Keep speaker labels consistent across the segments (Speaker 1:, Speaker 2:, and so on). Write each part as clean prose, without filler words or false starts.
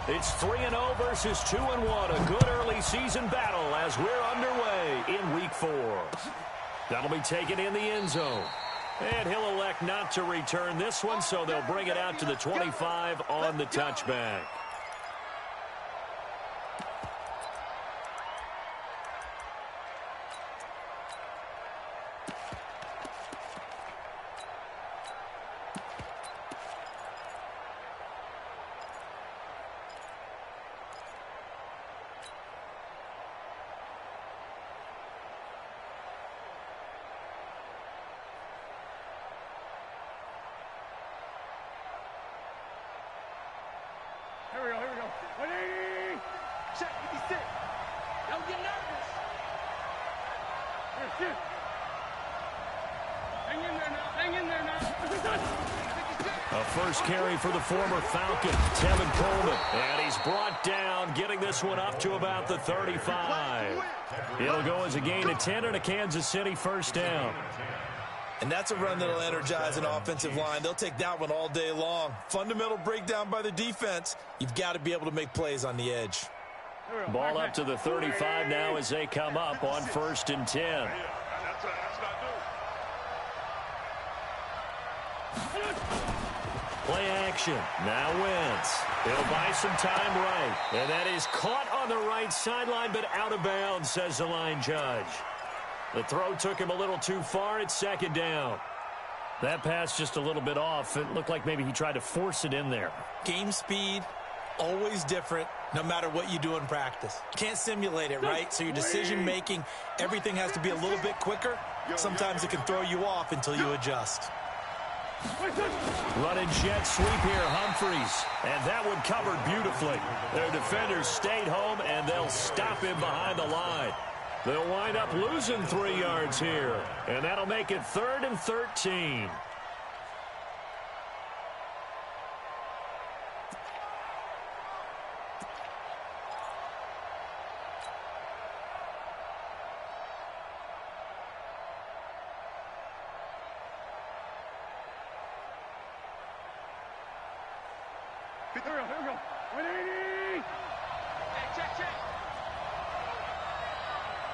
Speaker 1: It's 3-0 versus 2-1. A good early season battle as we're underway in Week 4. That'll be taken in the end zone. And he'll elect not to return this one, so they'll bring it out to the 25 on the touchback.
Speaker 2: Here we go. 180! Check 56. Don't get nervous. Here, shoot. Hang in there now.
Speaker 1: A first carry for the former Falcon, Tevin Coleman. And he's brought down, getting this one up to about the 35. It'll go as a gain of 10 and a Kansas City first down.
Speaker 3: And that's a run that'll energize an offensive line. They'll take that one all day long. Fundamental breakdown by the defense. You've got to be able to make plays on the edge.
Speaker 1: Ball up to the 35 now as they come up on 1st and 10. Play action. Now Wentz. He'll buy some time right. And that is caught on the right sideline, but out of bounds, says the line judge. The throw took him a little too far. It's 2nd down. That pass just a little bit off. It looked like maybe he tried to force it in there.
Speaker 3: Game speed, always different, no matter what you do in practice. Can't simulate it, right? So your decision-making, everything has to be a little bit quicker. Sometimes it can throw you off until you adjust.
Speaker 1: Running jet sweep here, Humphreys. And that one covered beautifully. Their defenders stayed home, and they'll stop him behind the line. They'll wind up losing 3 yards here. And that'll make it 3rd and 13.
Speaker 2: Here we go. 180! Check.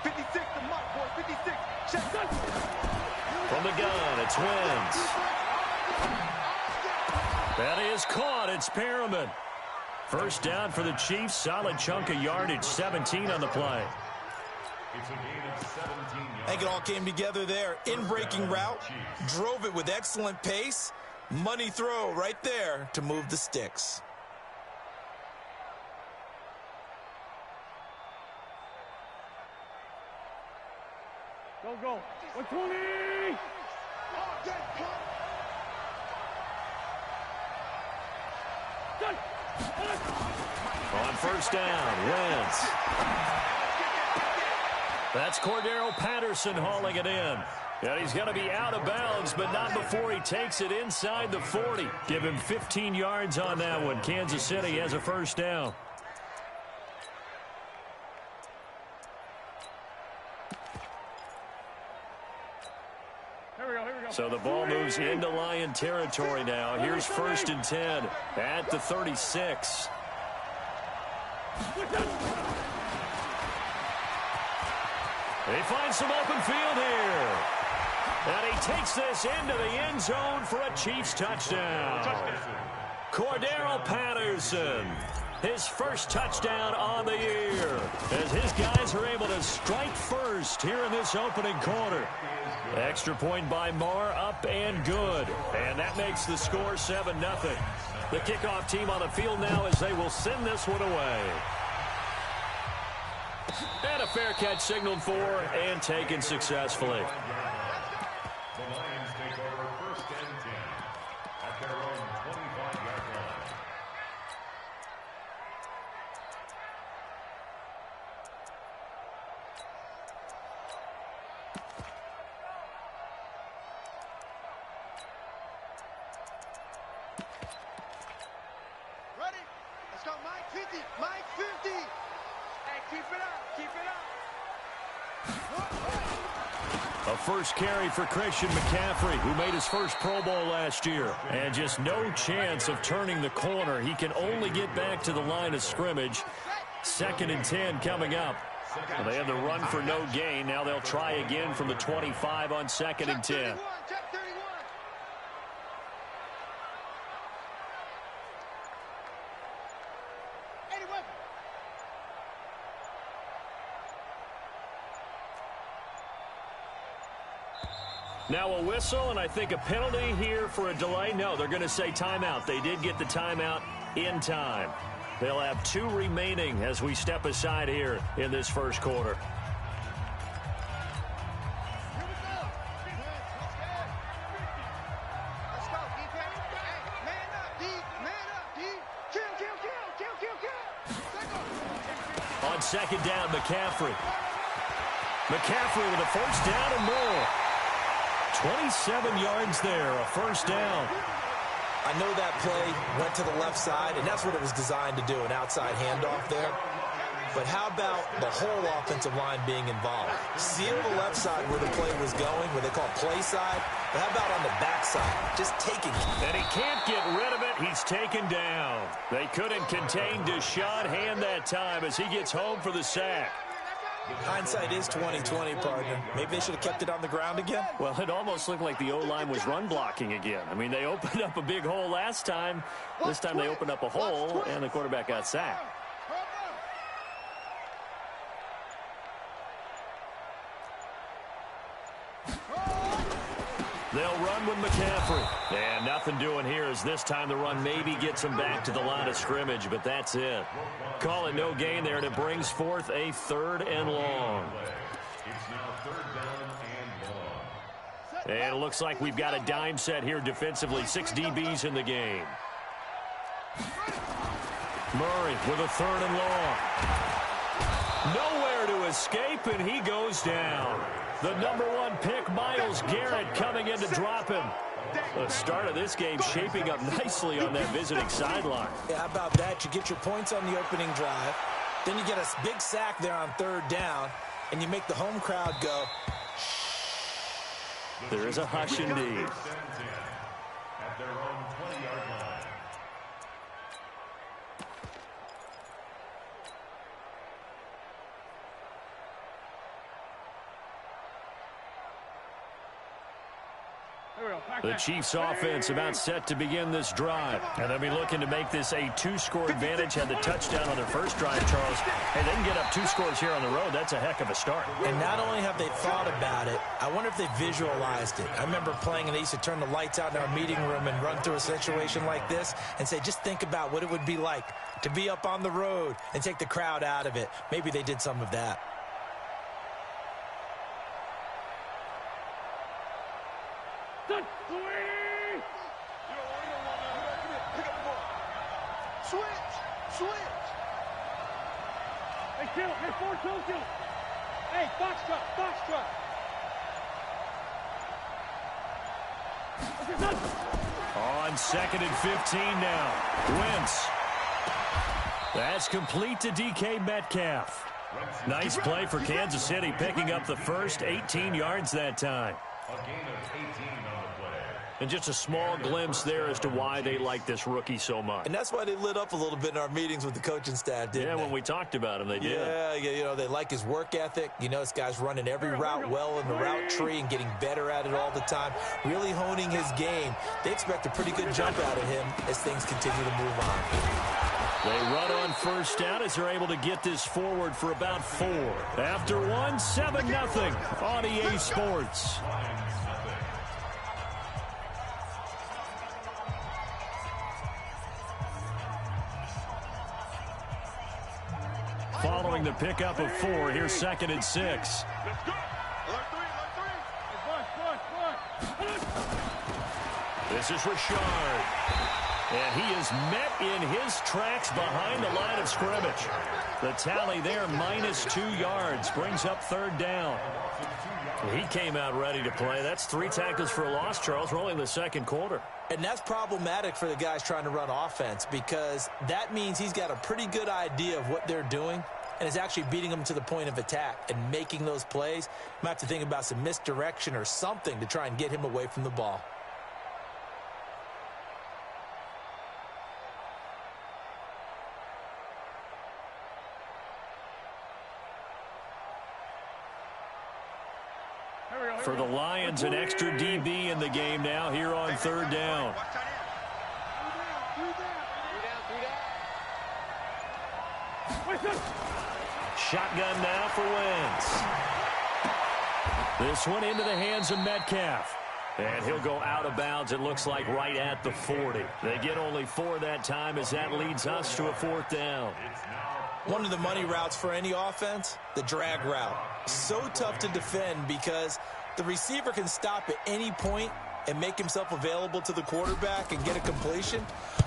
Speaker 2: 56, the mark, boy. 56. Check.
Speaker 1: From the gun, it's Wentz. That is caught. It's Perriman. First down for the Chiefs. Solid chunk of yardage. 17 on the play.
Speaker 3: I think it all came together there. In-breaking route. Drove it with excellent pace. Money throw right there to move the sticks.
Speaker 2: Go. 120!
Speaker 1: On first down, Wentz. That's Cordero Patterson hauling it in. And he's going to be out of bounds, but not before he takes it inside the 40. Give him 15 yards on that one. Kansas City has a first down. So the ball moves into Lion territory now. Here's 1st and 10 at the 36. They find some open field here. And he takes this into the end zone for a Chiefs touchdown. Cordero Patterson, his first touchdown on the year, as his guys are able to strike first here in this opening quarter. Extra point by Marr, up and good. And that makes the score 7-0. The kickoff team on the field now as they will send this one away. And a fair catch signaled for and taken successfully.
Speaker 4: The Lions take over 1st and 10 at their own 25-yard line.
Speaker 2: Ready? Let's go, Mike 50. Mike 50. Hey, keep it up.
Speaker 1: A A first carry for Christian McCaffrey, who made his first Pro Bowl last year. And just no chance of turning the corner. He can only get back to the line of scrimmage. 2nd and 10 coming up. Well, they had the run for no gain. Now they'll try again from the 25 on 2nd and 10. Now a whistle, and I think a penalty here for a delay. No, they're going to say timeout. They did get the timeout in time. They'll have 2 remaining as we step aside here in this first quarter. On 2nd down, McCaffrey. McCaffrey with a first down and more. 27 yards there, a first down.
Speaker 3: I know that play went to the left side, and that's what it was designed to do, an outside handoff there. But how about the whole offensive line being involved? Seal the left side where the play was going, where they call play side. But how about on the back side, just taking it?
Speaker 1: And he can't get rid of it. He's taken down. They couldn't contain Deshaun Hand that time as he gets home for the sack.
Speaker 3: Hindsight is 20/20, partner. Maybe they should have kept it on the ground again.
Speaker 1: Well, it almost looked like the O-line was run blocking again. I mean, they opened up a big hole last time. This time they opened up a hole, and the quarterback got sacked. They'll run with McCaffrey. And nothing doing here as this time the run maybe gets him back to the line of scrimmage, but that's it. Call it no gain there, and it brings forth a 3rd and long.
Speaker 4: It's now 3rd down and long.
Speaker 1: And it looks like we've got a dime set here defensively. 6 DBs in the game. Murray with a 3rd and long. Nowhere to escape, and he goes down. The #1 pick, Myles Garrett, coming in to drop him. The start of this game shaping up nicely on that visiting sideline.
Speaker 3: Yeah, how about that? You get your points on the opening drive. Then you get a big sack there on 3rd down, and you make the home crowd go.
Speaker 1: There is a hush indeed.
Speaker 4: At their own 20-yard line.
Speaker 1: The Chiefs offense about set to begin this drive. And they'll be looking to make this a 2-score advantage. Had the touchdown on their first drive, Charles. Hey, they can get up 2 scores here on the road. That's a heck of a start.
Speaker 3: And not only have they thought about it, I wonder if they visualized it. I remember playing, and they used to turn the lights out in our meeting room and run through a situation like this and say, just think about what it would be like to be up on the road and take the crowd out of it. Maybe they did some of that.
Speaker 2: Hey, foxtrot.
Speaker 1: On 2nd and 15 now. Wentz. That's complete to DK Metcalf. Nice play for Kansas City, picking up the first 18 yards that time.
Speaker 4: A gain of 18 on the play.
Speaker 1: And just a small glimpse there as to why they like this rookie so much.
Speaker 3: And that's why they lit up a little bit in our meetings with the coaching staff, didn't they?
Speaker 1: Yeah, when we talked about him, they did.
Speaker 3: Yeah, you know, they like his work ethic. You know, this guy's running every route well in the route tree and getting better at it all the time, really honing his game. They expect a pretty good jump out of him as things continue to move on.
Speaker 1: They run on first down as they're able to get this forward for about 4. After 1, 7-0 on EA Sports. Following the pickup of 4, here's 2nd and 6. This is Richard. And he is met in his tracks behind the line of scrimmage. The tally there, -2 yards, brings up 3rd down. He came out ready to play. That's 3 tackles for a loss, Charles. We're only in the 2nd quarter.
Speaker 3: And that's problematic for the guys trying to run offense, because that means he's got a pretty good idea of what they're doing, and is actually beating them to the point of attack and making those plays. You might have to think about some misdirection or something to try and get him away from the ball.
Speaker 1: For the Lions, an extra DB in the game now here on third down. Shotgun now for Wentz. This one into the hands of Metcalf. And he'll go out of bounds, it looks like, right at the 40. They get only 4 that time as that leads us to a 4th down.
Speaker 3: One of the money routes for any offense, the drag route. So tough to defend because the receiver can stop at any point and make himself available to the quarterback and get a completion.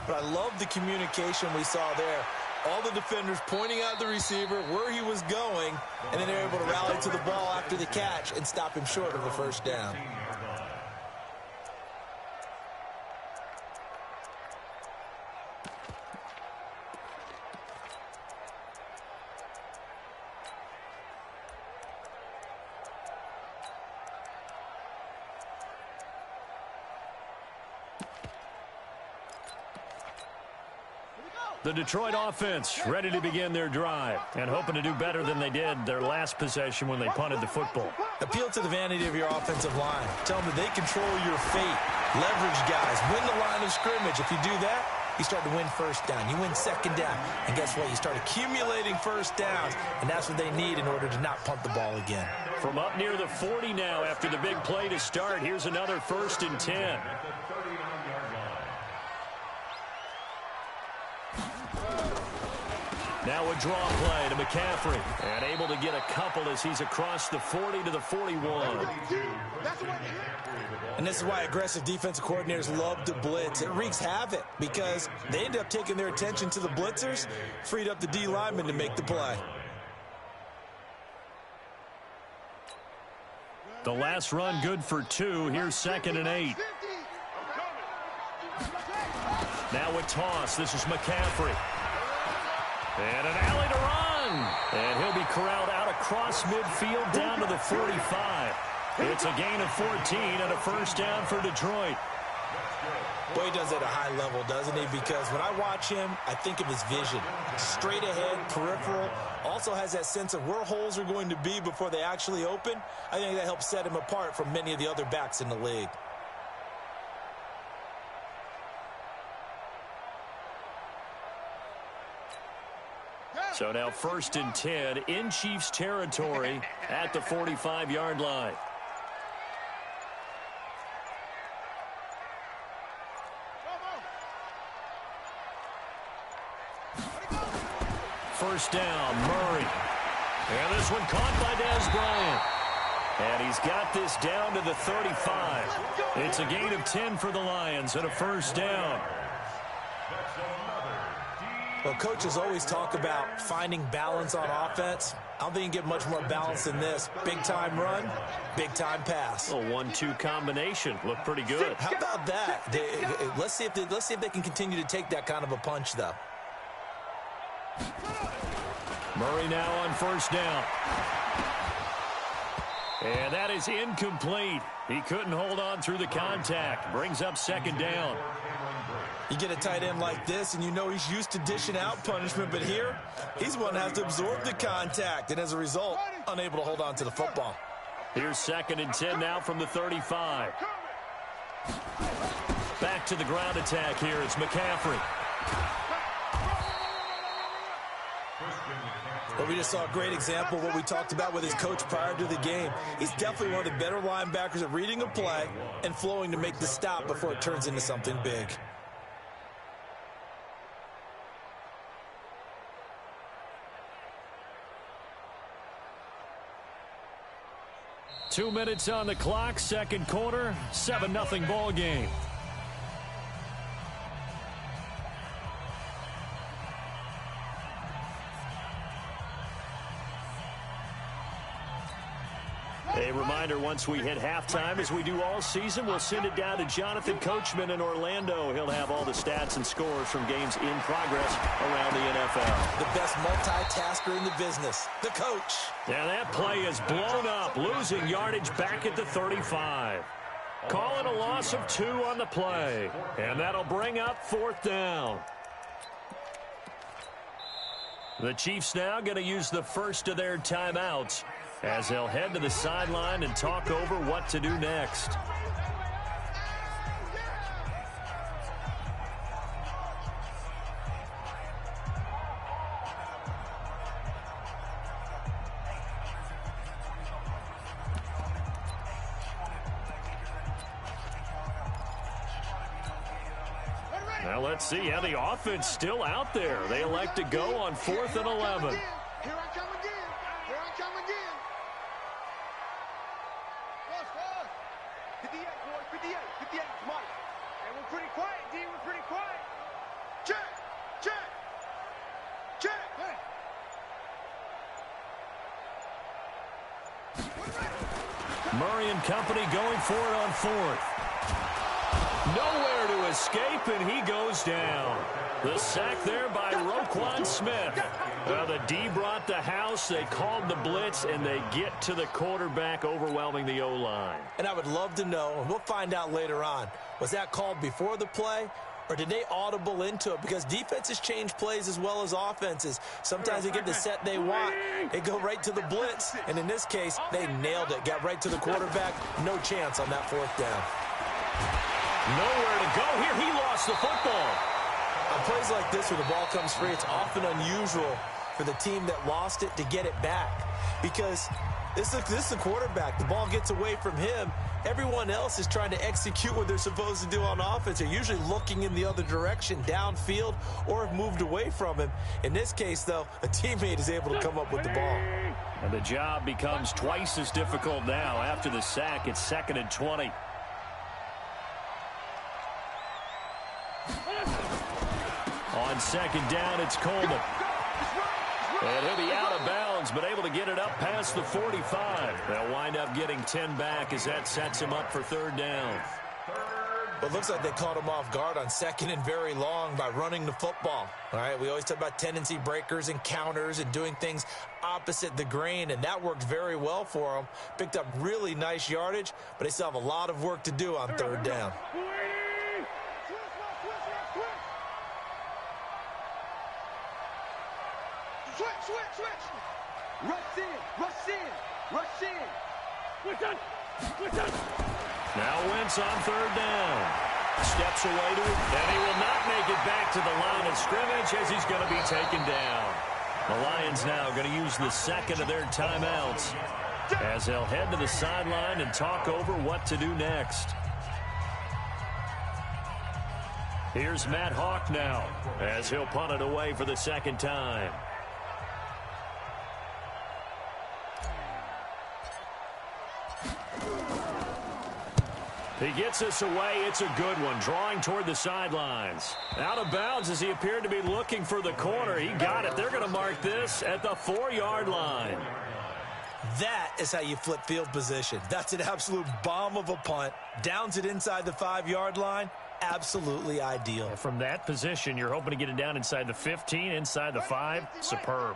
Speaker 3: But I love the communication we saw there. All the defenders pointing out the receiver, where he was going, and then they're able to rally to the ball after the catch and stop him short of the first down.
Speaker 1: The Detroit offense ready to begin their drive and hoping to do better than they did their last possession when they punted the football.
Speaker 3: Appeal to the vanity of your offensive line. Tell them that they control your fate. Leverage guys. Win the line of scrimmage. If you do that, you start to win first down. You win second down. And guess what? You start accumulating first downs. And that's what they need in order to not punt the ball again.
Speaker 1: From up near the 40 now after the big play to start, here's another 1st and 10. Now a draw play to McCaffrey. And able to get a couple as he's across the 40 to the 41.
Speaker 3: And this is why aggressive defensive coordinators love to blitz. It wreaks havoc because they end up taking their attention to the blitzers, freed up the D lineman to make the play.
Speaker 1: The last run good for 2. Here's 2nd and 8. Now a toss. This is McCaffrey. And an alley to run. And he'll be corralled out across midfield down to the 45. It's a gain of 14 and a first down for Detroit.
Speaker 3: Boy, he does it at a high level, doesn't he? Because when I watch him, I think of his vision. Straight ahead, peripheral. Also has that sense of where holes are going to be before they actually open. I think that helps set him apart from many of the other backs in the league.
Speaker 1: So now 1st and 10 in Chiefs territory at the 45-yard line. First down, Murray. And this one caught by Dez Bryant. And he's got this down to the 35. It's a gain of 10 for the Lions and a first down.
Speaker 3: Well, coaches always talk about finding balance on offense. I don't think you can get much more balance than this. Big-time run, big-time pass.
Speaker 1: A 1-2 combination. Looked pretty good.
Speaker 3: How about that? Let's see if they can continue to take that kind of a punch, though.
Speaker 1: Murray now on first down. And that is incomplete. He couldn't hold on through the contact. Brings up 2nd down.
Speaker 3: You get a tight end like this, and you know he's used to dishing out punishment, but here, he's one that has to absorb the contact, and as a result, unable to hold on to the football.
Speaker 1: Here's 2nd and 10 now from the 35. Back to the ground attack here. It's McCaffrey.
Speaker 3: Well, we just saw a great example of what we talked about with his coach prior to the game. He's definitely one of the better linebackers at reading a play and flowing to make the stop before it turns into something big.
Speaker 1: Two minutes on the clock, second quarter, 7-0 ball game. A reminder, once we hit halftime, as we do all season, we'll send it down to Jonathan Coachman in Orlando. He'll have all the stats and scores from games in progress around the NFL.
Speaker 3: The best multitasker in the business, the coach.
Speaker 1: Yeah, that play is blown up, losing yardage back at the 35. Calling a loss of 2 on the play, and that'll bring up 4th down. The Chiefs now going to use the first of their timeouts as they'll head to the sideline and talk over what to do next. Now let's see how the offense still out there. They elect to go on 4th and 11.
Speaker 2: Here I come again. Here I come again. Fast. 58, boys. 58. 58. Come on. And we're pretty quiet, D. We're pretty quiet. Check. Hey.
Speaker 1: Murray and company going for it on 4th. Nowhere to escape, and he goes down. The sack there by Roquan Smith. The D brought the house. They called the blitz, and they get to the quarterback, overwhelming the O-line.
Speaker 3: And I would love to know, and we'll find out later on, was that called before the play, or did they audible into it? Because defenses change plays as well as offenses. Sometimes they get the set they want. They go right to the blitz, and in this case, they nailed it. Got right to the quarterback. No chance on that 4th down.
Speaker 1: Nowhere to go here. He lost the football.
Speaker 3: On plays like this where the ball comes free, it's often unusual for the team that lost it to get it back. Because this is the quarterback. The ball gets away from him. Everyone else is trying to execute what they're supposed to do on offense. They're usually looking in the other direction, downfield, or have moved away from him. In this case, though, a teammate is able to come up with the ball.
Speaker 1: And the job becomes twice as difficult now. After the sack, it's 2nd and 20. On 2nd down, it's Coleman. And he'll be out of bounds, but able to get it up past the 45. They'll wind up getting 10 back as that sets him up for 3rd down.
Speaker 3: But it looks like they caught him off guard on 2nd and very long by running the football. All right, we always talk about tendency breakers and counters and doing things opposite the grain, and that worked very well for them. Picked up really nice yardage, but they still have a lot of work to do on 3rd down.
Speaker 2: Switch. Rush in.
Speaker 1: Now Wentz on 3rd down. Steps away to it, and he will not make it back to the line of scrimmage as he's going to be taken down. The Lions now going to use the 2nd of their timeouts as they'll head to the sideline and talk over what to do next. Here's Matt Hawk now as he'll punt it away for the 2nd time. He gets us away. It's a good one. Drawing toward the sidelines. Out of bounds as he appeared to be looking for the corner. He got it. They're going to mark this at the 4-yard line.
Speaker 3: That is how you flip field position. That's an absolute bomb of a punt. Downs it inside the 5-yard line. Absolutely ideal.
Speaker 1: From that position, you're hoping to get it down inside the 15, inside the 5. Superb.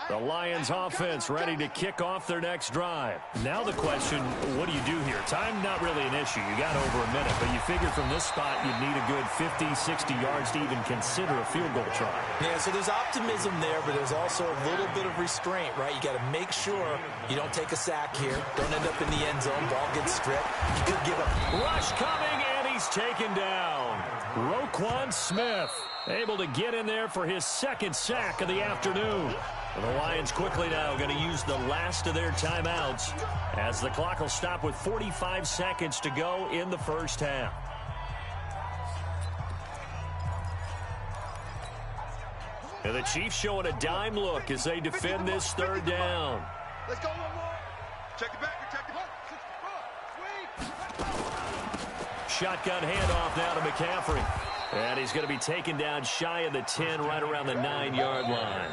Speaker 1: The Lions offense ready to kick off their next drive. Now the question, what do you do here? Time not really an issue. You got over a minute, but you figure from this spot you'd need a good 50, 60 yards to even consider a field goal try.
Speaker 3: Yeah, so there's optimism there, but there's also a little bit of restraint, right? You got to make sure you don't take a sack here. Don't end up in the end zone. Ball gets stripped. You could give up.
Speaker 1: Rush coming, and he's taken down. Roquan Smith able to get in there for his 2nd sack of the afternoon. The Lions quickly now going to use the last of their timeouts as the clock will stop with 45 seconds to go in the 1st half. And the Chiefs showing a dime look as they defend this 3rd down.
Speaker 2: Let's go one more. Check it back. Sweet.
Speaker 1: Shotgun handoff now to McCaffrey. And he's going to be taken down shy of the 10, right around the 9-yard line.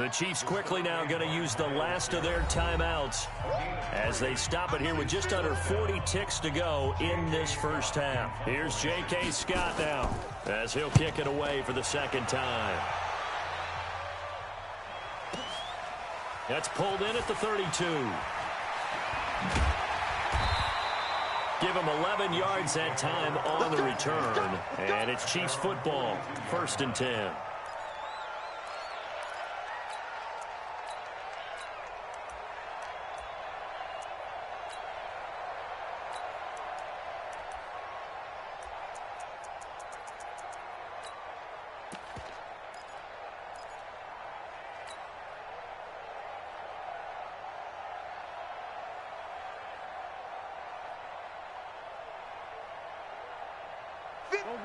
Speaker 1: The Chiefs quickly now going to use the last of their timeouts as they stop it here with just under 40 ticks to go in this first half. Here's J.K. Scott now as he'll kick it away for the second time. That's pulled in at the 32. Give him 11 yards that time on the return. And it's Chiefs football, 1st and 10.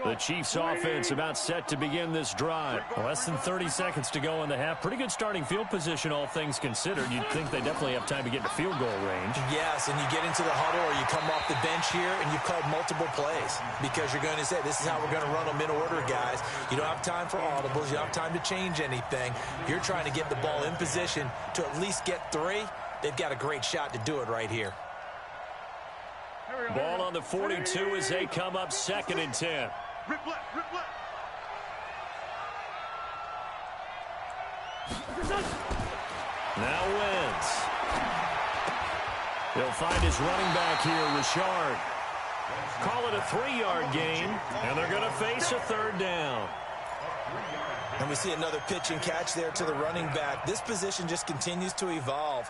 Speaker 1: The Chiefs offense about set to begin this drive.
Speaker 5: Less than 30 seconds to go in the half. Pretty good starting field position, all things considered. You'd think they definitely have time to get to field goal range.
Speaker 3: Yes, and you get into the huddle or you come off the bench here and you've called multiple plays because you're going to say, this is how we're going to run them in order, guys. You don't have time for audibles. You don't have time to change anything. You're trying to get the ball in position to at least get 3. They've got a great shot to do it right here.
Speaker 1: Ball on the 42 as they come up 2nd and 10.
Speaker 2: Rip left, rip left.
Speaker 1: Now Wentz. He'll find his running back here, Richard. Call it a 3-yard gain, and they're going to face a 3rd down.
Speaker 3: And we see another pitch and catch there to the running back. This position just continues to evolve.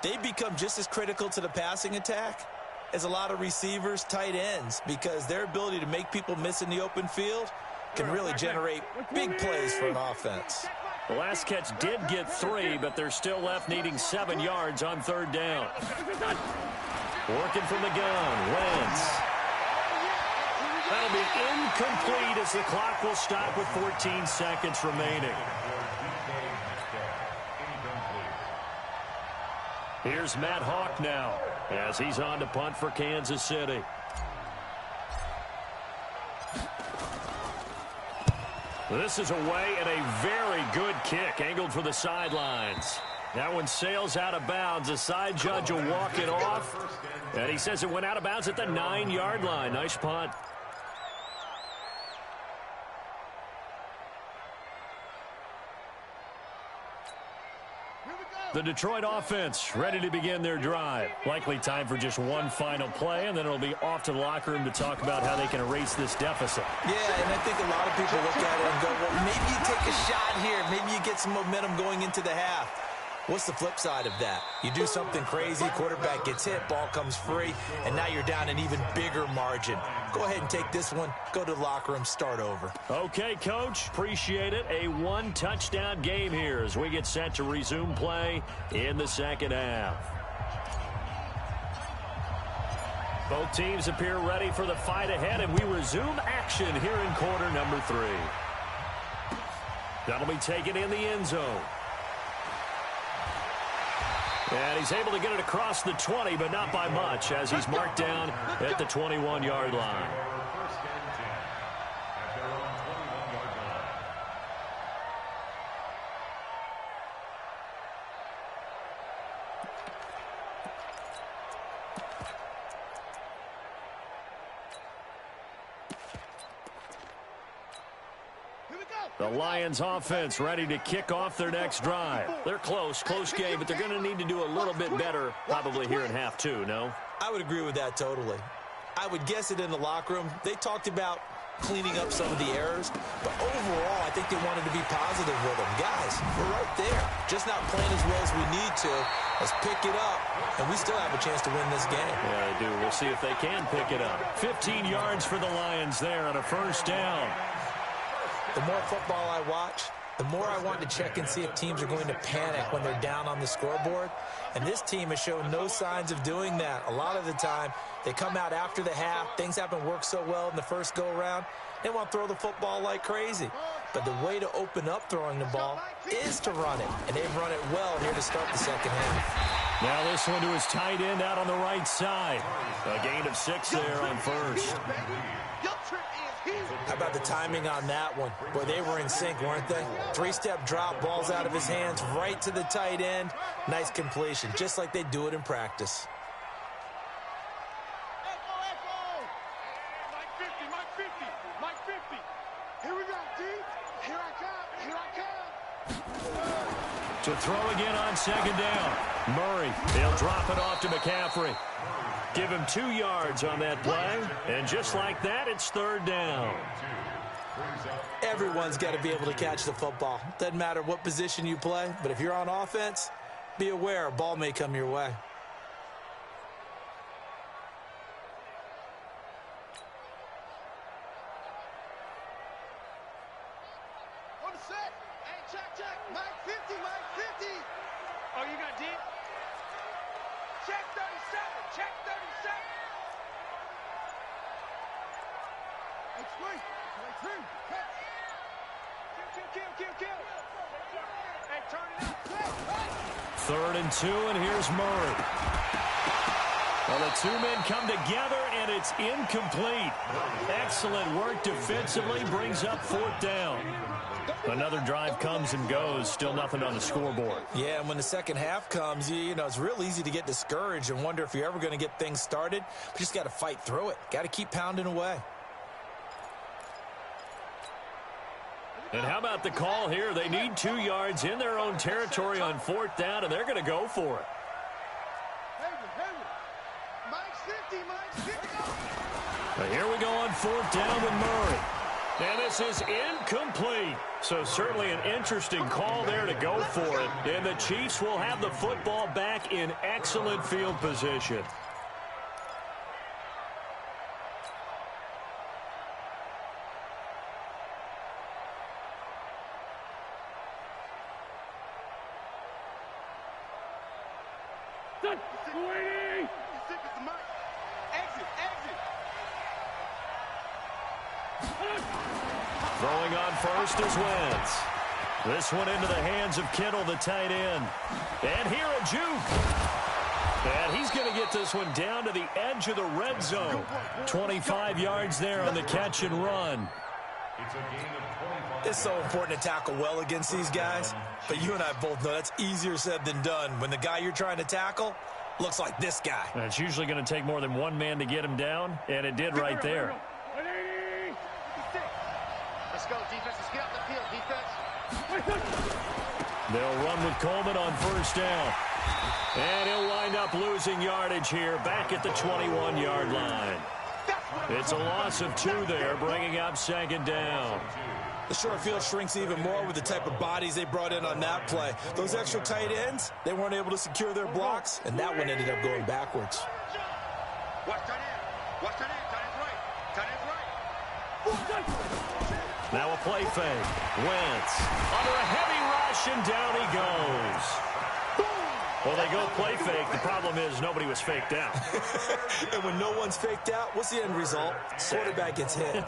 Speaker 3: They become just as critical to the passing attack as a lot of receivers, tight ends, because their ability to make people miss in the open field can really generate big plays for an offense.
Speaker 1: The last catch did get 3, but they're still left needing 7 yards on 3rd down. Working from the gun, Wentz. That'll be incomplete as the clock will stop with 14 seconds remaining. Here's Matt Hawk now as he's on to punt for Kansas City. This is away and a very good kick angled for the sidelines. That one sails out of bounds. The side judge will walk it off. And he says it went out of bounds at the 9-yard line. Nice punt. The Detroit offense ready to begin their drive. Likely time for just one final play, and then it'll be off to the locker room to talk about how they can erase this deficit.
Speaker 3: Yeah, and I think a lot of people look at it and go, well, maybe you take a shot here. Maybe you get some momentum going into the half. What's the flip side of that? You do something crazy, quarterback gets hit, ball comes free, and now you're down an even bigger margin. Go ahead and take this one, go to the locker room, start over.
Speaker 1: Okay, Coach, appreciate it. A 1-touchdown game here as we get set to resume play in the second half. Both teams appear ready for the fight ahead, and we resume action here in quarter number 3. That'll be taken in the end zone. And he's able to get it across the 20, but not by much, as he's marked down at the 21-yard line. The Lions offense ready to kick off their next drive. They're close game, but they're going to need to do a little bit better probably here in half 2, no?
Speaker 3: I would agree with that totally. I would guess it in the locker room. They talked about cleaning up some of the errors, but overall, I think they wanted to be positive with them. Guys, we're right there. Just not playing as well as we need to. Let's pick it up, and we still have a chance to win this game.
Speaker 1: Yeah, they do. We'll see if they can pick it up. 15 yards for the Lions there on a first down.
Speaker 3: The more football I watch, the more I want to check and see if teams are going to panic when they're down on the scoreboard. And this team has shown no signs of doing that. A lot of the time, they come out after the half. Things haven't worked so well in the first go-around. They want to throw the football like crazy. But the way to open up throwing the ball is to run it. And they've run it well here to start the second half.
Speaker 1: Now this one to his tight end out on the right side. A gain of 6 there on first.
Speaker 3: How about the timing on that one? Boy, they were in sync, weren't they? 3-step drop, balls out of his hands, right to the tight end. Nice completion, just like they do it in practice.
Speaker 1: To throw again on second down. Murray, he'll drop it off to McCaffrey. Give him 2 yards on that play. And just like that, it's third down.
Speaker 3: Everyone's got to be able to catch the football. Doesn't matter what position you play, but if you're on offense, be aware a ball may come your way.
Speaker 1: Third and 2, and here's Murray. Well, the 2 men come together, and it's incomplete. Excellent work defensively, brings up 4th down. Another drive comes and goes, still nothing on the scoreboard.
Speaker 3: Yeah, and when the second half comes, you know, it's real easy to get discouraged and wonder if you're ever going to get things started. But you just got to fight through it. Got to keep pounding away.
Speaker 1: And how about the call here? They need 2 yards in their own territory on 4th down, and they're going to go for it. But here we go on 4th down with Murray. And this is incomplete. So certainly an interesting call there to go for it. And the Chiefs will have the football back in excellent field position. Throwing on first is Wentz. This one into the hands of Kittle, the tight end. And here a juke. And he's going to get this one down to the edge of the red zone. 25 yards there on the catch and run.
Speaker 3: It's so important to tackle well against these guys. But you and I both know that's easier said than done. When the guy you're trying to tackle looks like this guy.
Speaker 1: And it's usually going to take more than 1 man to get him down, and it did right there.
Speaker 2: Let's go, defense. Let's get out the field, defense.
Speaker 1: They'll run with Coleman on first down. And he'll wind up losing yardage here back at the 21-yard line. It's a loss of 2 there, bringing up second down.
Speaker 3: The short field shrinks even more with the type of bodies they brought in on that play. Those extra tight ends, they weren't able to secure their blocks, and that one ended up going backwards.
Speaker 2: Watch tight end. Watch tight end. Tight end's right. Tight end's right.
Speaker 1: Now a play fake. Wentz under a heavy rush, and down he goes. Well, they go play fake. The problem is nobody was faked out.
Speaker 3: And when no one's faked out, what's the end result? Quarterback gets hit.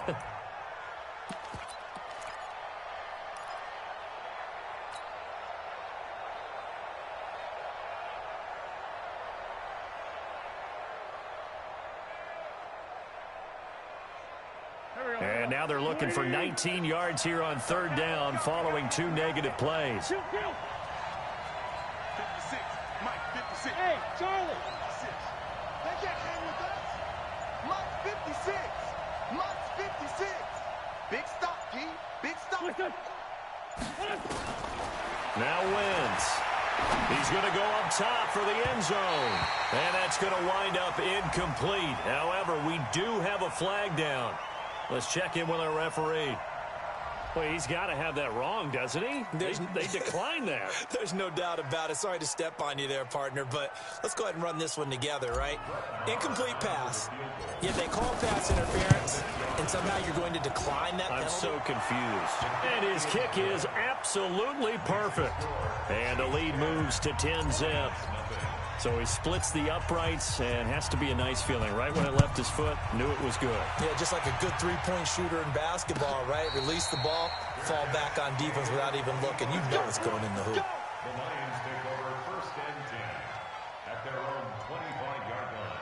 Speaker 1: And now they're looking for 19 yards here on third down following 2 negative plays.
Speaker 2: 56. Mike, 56. Hey, Charlie. 56. They can't hang with us. Mike, 56. Mike, 56. Big stop, G. Big stop.
Speaker 1: Now Wentz. He's going to go up top for the end zone. And that's going to wind up incomplete. However, we do have a flag down. Let's check in with our referee. Well, he's got to have that wrong, doesn't he? They declined that.
Speaker 3: There's no doubt about it. Sorry to step on you there, partner, but let's go ahead and run this one together, right? Incomplete pass. Yet they call pass interference, and somehow you're going to decline that penalty?
Speaker 1: I'm so confused. And his kick is absolutely perfect. And the lead moves to 10-zip. So he splits the uprights, and has to be a nice feeling. Right when it left his foot, knew it was good.
Speaker 3: Yeah, just like a good three-point shooter in basketball, right? Release the ball, fall back on defense without even looking. You know it's going in the hoop.
Speaker 4: The Lions take over first and 10. at their own 25-yard line.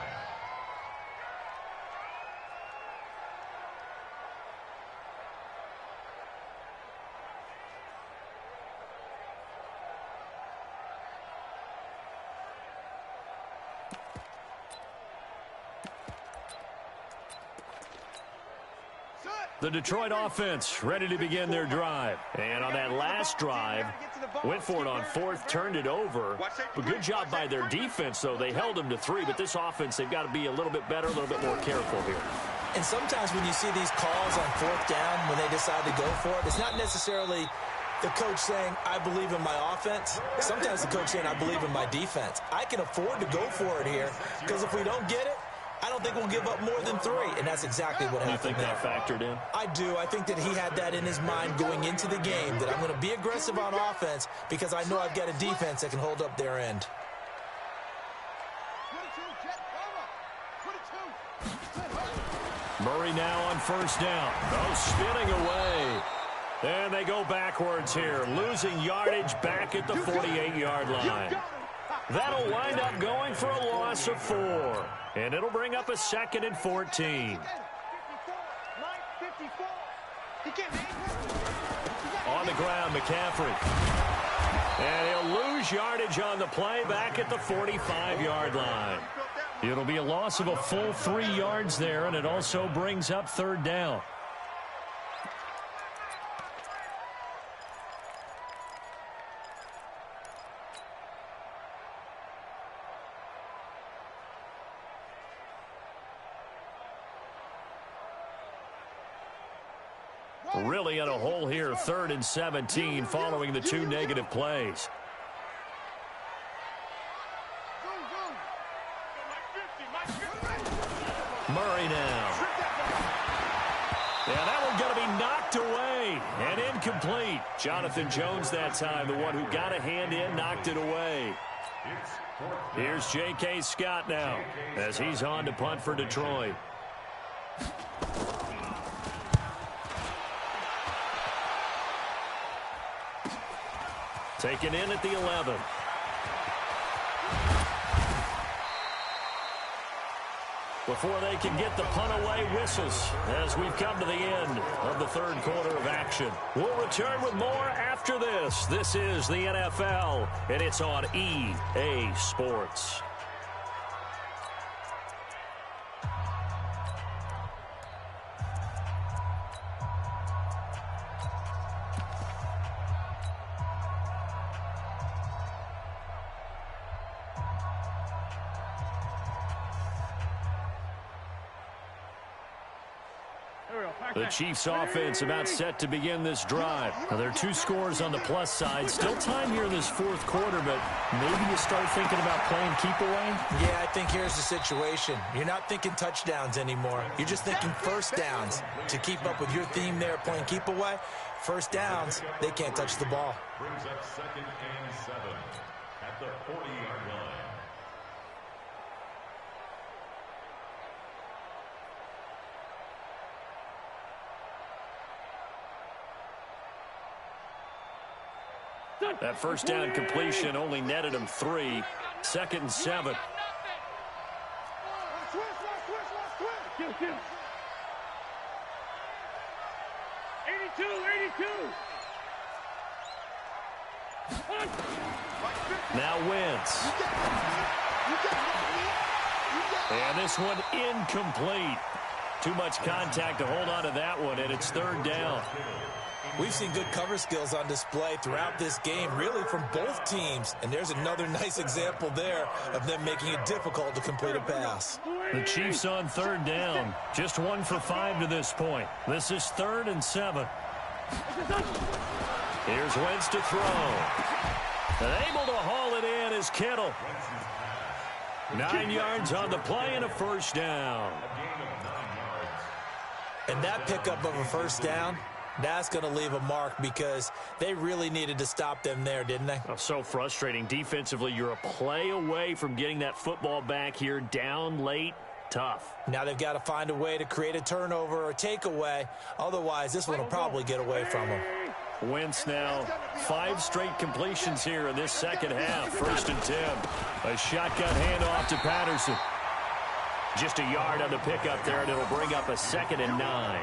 Speaker 1: The Detroit offense ready to begin their drive. And on that last drive, went for it on fourth, turned it over. But good job by their defense, though. They held them to 3, but this offense, they've got to be a little bit better, a little bit more careful here.
Speaker 3: And sometimes when you see these calls on fourth down, when they decide to go for it, it's not necessarily the coach saying, I believe in my offense. Sometimes the coach saying, I believe in my defense. I can afford to go for it here because if we don't get it, I don't think we'll give up more than 3, and that's exactly what happened.
Speaker 1: You think that factored in?
Speaker 3: I do. I think that he had that in his mind going into the game, that I'm going to be aggressive on offense because I know I've got a defense that can hold up their end.
Speaker 1: Murray now on first down. Oh, spinning away. And they go backwards here, losing yardage back at the 48-yard line. That'll wind up going for a loss of 4. And it'll bring up a 2nd and 14. On the ground, McCaffrey. And he'll lose yardage on the play back at the 45-yard line. It'll be a loss of a full 3 yards there, and it also brings up 3rd down. Really in a hole here, 3rd and 17 following the 2 negative plays. Murray now. Yeah, that one's going to be knocked away and incomplete. Jonathan Jones that time, the one who got a hand in, knocked it away. Here's J.K. Scott now as he's on to punt for Detroit. Taken in at the 11. Before they can get the punt away, whistles as we've come to the end of the 3rd quarter of action. We'll return with more after this. This is the NFL, and it's on EA Sports. The Chiefs offense about set to begin this drive. Now, there are 2 scores on the plus side. Still time here in this 4th quarter, but maybe you start thinking about playing keep away?
Speaker 3: Yeah, I think here's the situation. You're not thinking touchdowns anymore. You're just thinking first downs. To keep up with your theme there, playing keep away, first downs, they can't touch the ball.
Speaker 4: Brings up 2nd and 7 at the 40-yard line.
Speaker 1: That first down completion only netted him 3. 2nd and 7. Now Wentz. And this one incomplete. Too much contact to hold on to that one, and it's 3rd down.
Speaker 3: We've seen good cover skills on display throughout this game, really from both teams. And there's another nice example there of them making it difficult to complete a pass.
Speaker 1: The Chiefs on 3rd down. Just 1 for 5 to this point. This is 3rd and 7. Here's Wentz to throw. And able to haul it in is Kittle. 9 yards on the play and a first down.
Speaker 3: And that pickup of a first down, that's going to leave a mark because they really needed to stop them there, didn't they?
Speaker 1: Oh, so frustrating. Defensively, you're a play away from getting that football back here down late. Tough.
Speaker 3: Now they've got to find a way to create a turnover or takeaway. Otherwise, this one will probably get away from them.
Speaker 1: Wentz now 5 straight completions here in this second half. 1st and 10. A shotgun handoff to Patterson. Just a yard on the pickup there, and it'll bring up a 2nd and 9.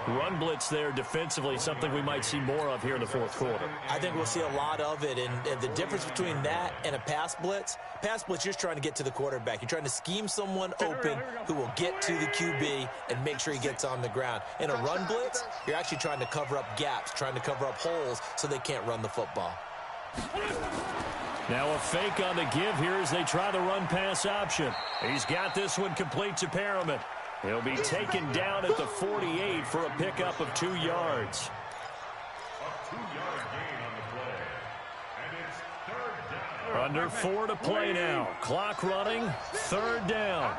Speaker 1: Run blitz there defensively, something we might see more of here in the 4th quarter.
Speaker 3: I think we'll see a lot of it, and the difference between that and a pass blitz, you're just trying to get to the quarterback. You're trying to scheme someone open who will get to the QB and make sure he gets on the ground. In a run blitz, you're actually trying to cover up gaps, trying to cover up holes so they can't run the football.
Speaker 1: Now a fake on the give here as they try the run-pass option. He's got this one complete to Perriman. He'll be taken down at the 48 for a pickup of 2 yards.
Speaker 4: A 2-yard gain on the play. And it's 3rd down.
Speaker 1: Under 4 to play now. Clock running. 3rd down.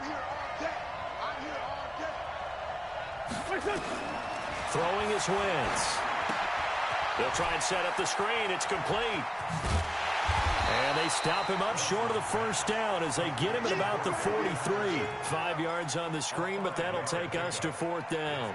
Speaker 1: Throwing his Wentz. They'll try and set up the screen. It's complete. And they stop him up short of the 1st down as they get him at about the 43. 5 yards on the screen, but that'll take us to 4th down.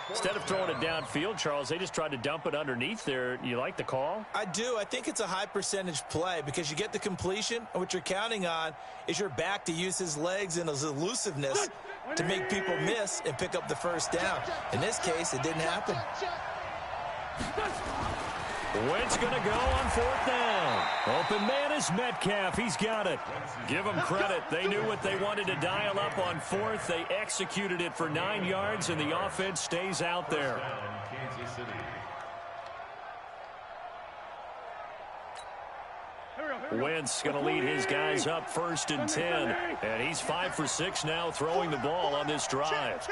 Speaker 1: Instead of throwing it downfield, Charles, they just tried to dump it underneath there. You like the call?
Speaker 3: I do. I think it's a high percentage play because you get the completion, and what you're counting on is your back to use his legs and his elusiveness to make people miss and pick up the 1st down. In this case, it didn't happen.
Speaker 1: Wentz going to go on 4th down. Open man is Metcalf. He's got it. Give them credit. They knew what they wanted to dial up on 4th. They executed it for 9 yards, and the offense stays out there. Wentz going to lead his guys up 1st and 10. And he's 5 for 6 now throwing the ball on this drive.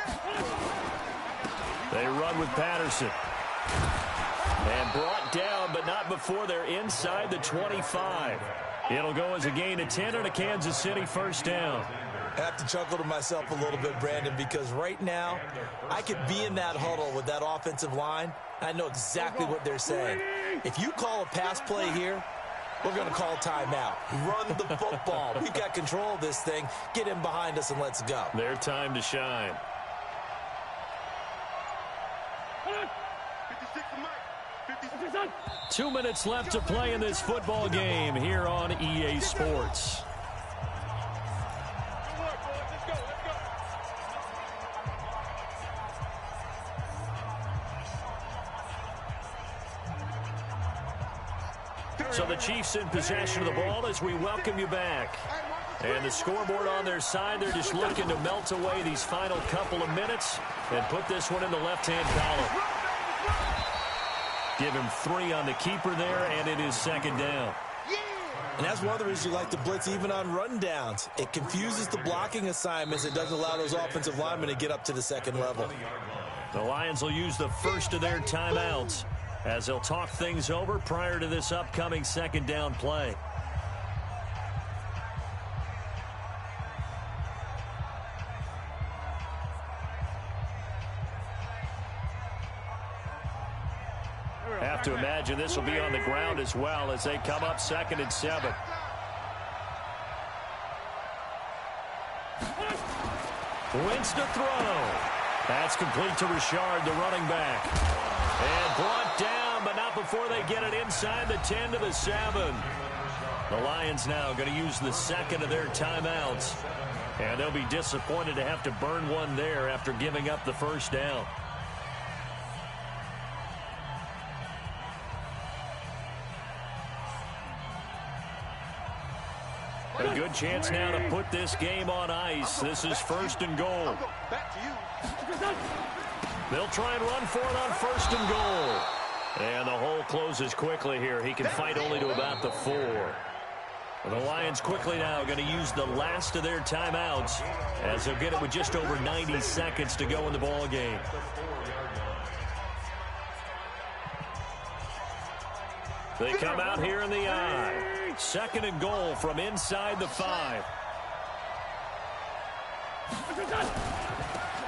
Speaker 1: They run with Patterson. And brought down, but not before they're inside the 25. It'll go as a gain of 10 and a Kansas City 1st down.
Speaker 3: I have to chuckle to myself a little bit, Brandon, because right now I could be in that huddle with that offensive line. I know exactly what they're saying. If you call a pass play here, we're going to call timeout. Run the football. We've got control of this thing. Get in behind us and let's go.
Speaker 1: Their time to shine. Two minutes left to play in this football game here on EA Sports. So the Chiefs in possession of the ball as we welcome you back. And the scoreboard on their side, they're just looking to melt away these final couple of minutes and put this one in the left-hand column. Give him 3 on the keeper there, and it is 2nd down.
Speaker 3: And that's one of the reasons you like to blitz even on rundowns. It confuses the blocking assignments. It doesn't allow those offensive linemen to get up to the 2nd level.
Speaker 1: The Lions will use the first of their timeouts as they'll talk things over prior to this upcoming 2nd down play. Have to imagine this will be on the ground as well as they come up 2nd and 7. Wentz to throw. That's complete to Richard, the running back. And brought down, but not before they get it inside the 10 to the 7. The Lions now going to use the 2nd of their timeouts. And they'll be disappointed to have to burn one there after giving up the 1st down. A good chance now to put this game on ice. This is 1st and goal. They'll try and run for it on 1st and goal. And the hole closes quickly here. He can fight only to about the 4. The Lions quickly now going to use the last of their timeouts as they'll get it with just over 90 seconds to go in the ball game. They come out here in the I. 2nd and goal from inside the 5.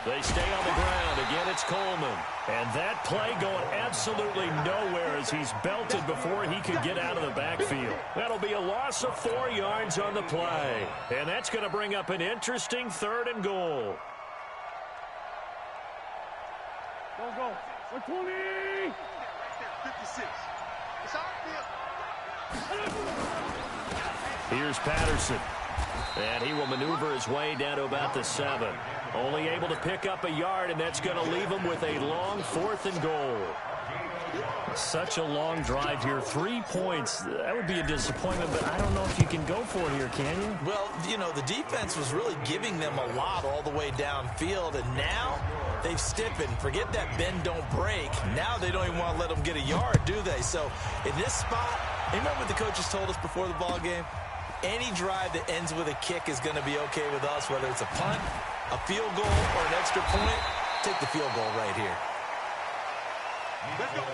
Speaker 1: They stay on the ground. Again, it's Coleman. And that play going absolutely nowhere as he's belted before he could get out of the backfield. That'll be a loss of 4 yards on the play. And that's going to bring up an interesting 3rd and goal.
Speaker 6: Go. 20.
Speaker 2: 56. It's our field.
Speaker 1: Here's Patterson. And he will maneuver his way down to about the 7. Only able to pick up a yard, and that's going to leave him with a long 4th and goal.
Speaker 5: Such a long drive here. 3 points. That would be a disappointment, but I don't know if you can go for it here, can you?
Speaker 3: Well, you know, the defense was really giving them a lot all the way downfield, and now they've stiffened. Forget that bend, don't break. Now they don't even want to let them get a yard, do they? So in this spot, remember what the coaches told us before the ball game? Any drive that ends with a kick is going to be okay with us, whether it's a punt, a field goal, or an extra point. Take the field goal right here.
Speaker 2: Let's go,
Speaker 4: The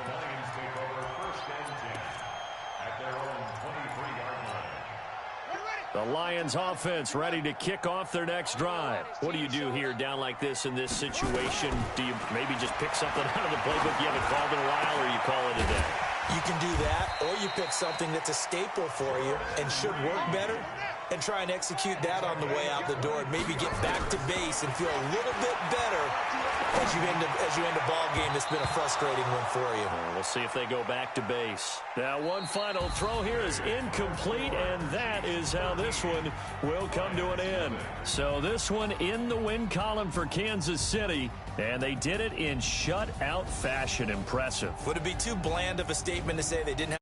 Speaker 4: Lions take over 1st and 10 at their own 23-yard line.
Speaker 1: The Lions offense ready to kick off their next drive. What do you do here down like this in this situation? Do you maybe just pick something out of the playbook you haven't called in a while, or you call it a day?
Speaker 3: You can do that, or you pick something that's a staple for you and should work better and try and execute that on the way out the door and maybe get back to base and feel a little bit better as you end a ball game that's been a frustrating one for you.
Speaker 1: We'll see if they go back to base. Now, one final throw here is incomplete, and that is how this one will come to an end. So this one in the win column for Kansas City, and they did it in shutout fashion. Impressive.
Speaker 3: Would it be too bland of a statement to say they didn't